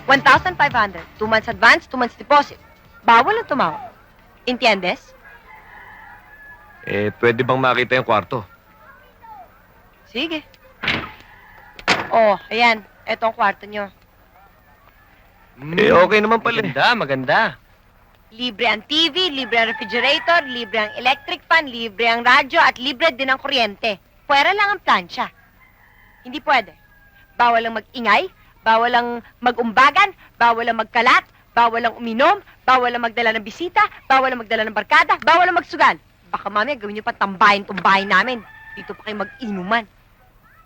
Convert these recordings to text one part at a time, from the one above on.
1,500. 2 months advance, 2 months deposit. Bawal ang tumawag. Entiendes? Pwede bang makita yung kwarto? Sige. Oh, ayan. Ito ang kwarto nyo. Okay naman pala. Maganda. Libre ang TV, libre ang refrigerator, libre ang electric fan, libre ang radyo, at libre din ang kuryente. Pwera lang ang plancha. Hindi pwede. Bawal ang mag-ingay, bawal ang mag-umbagan, bawal ang magkalat, bawal ang uminom, bawal ang magdala ng bisita, bawal ang magdala ng barkada, bawal ang magsugal. Baka mamaya gawin nyo pa tambahin-tumbahin namin. Dito pa kayo mag-inuman.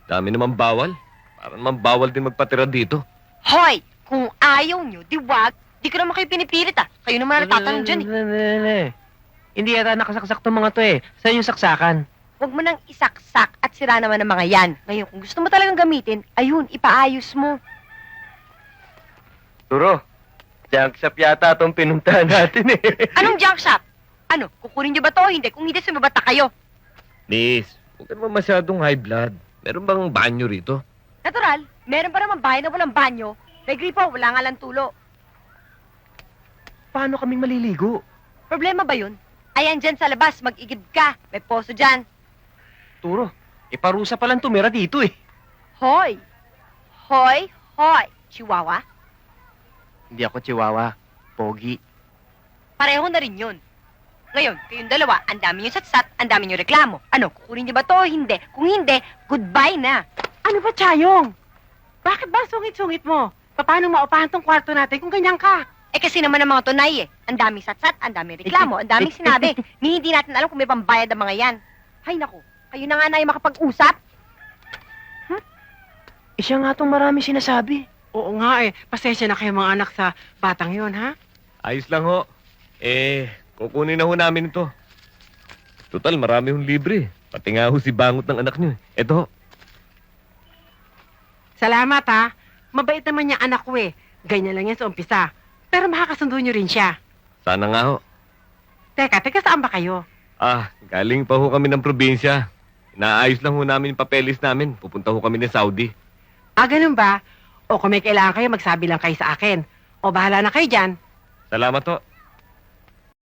Dami naman bawal. Parang naman bawal din magpatira dito. Hoy! Kung ayaw nyo, di wag. Di ko naman kayo pinipilit Kayo naman ang natatanong dyan Hindi yata nakasaksak tong mga to eh. Saan yung saksakan? Huwag mo nang isaksak at sira naman ang mga yan. Ngayon, kung gusto mo talagang gamitin, ayun, ipaayos mo. Turo, junk shop yata itong pinuntahan natin eh. Anong junk shop? Ano, kukunin nyo ba to o hindi? Kung hindi, sumabata kayo. Miss, huwag ka naman masyadong high blood. Meron bang banyo rito? Natural, meron pa naman bahay na walang banyo. May gripo, wala nga lang tulo. Paano kaming maliligo? Problema ba yun? Ayan dyan sa labas, mag-igib ka. May poso dyan. Turo, parusa pa lang tumira dito eh. Hoy! Hoy! Hoy! Chihuahua? Hindi ako chihuahua. Pogi. Pareho na rin yun. Ngayon, kayong dalawa, ang dami nyo satsat, ang dami nyo reklamo. Ano, kukunin nyo ba to o hindi? Kung hindi, goodbye na. Ano ba, Chayong? Bakit ba sungit-sungit mo? Paano maupahan tong kwarto natin kung ganyan ka? Kasi naman ang mga tunay ang daming satsat, ang daming reklamo, ang daming sinabi. Ni hindi natin alam kung may pambayad ang mga yan. Hay naku, kayo na nga na yung makapag-usap. Siya nga itong marami sinasabi. Oo nga pasensya na kayo mga anak sa batang yon, ha? Ayos lang ho. Kukunin na ho namin ito. Total, marami hong libre. Pati nga ho si Bangot ng anak niyo. Ito ho. Salamat, ha? Mabait naman niya anak ko Ganyan lang yan sa umpisa. Pero makakasundo niyo rin siya. Sana nga ho. Teka, saan ba kayo? Galing pa ho kami ng probinsya. Naayos lang ho namin yung papeles namin. Pupunta ho kami ng Saudi. Ganun ba? O kung may kailangan kayo, magsabi lang kayo sa akin. O bahala na kayo dyan. Salamat ho.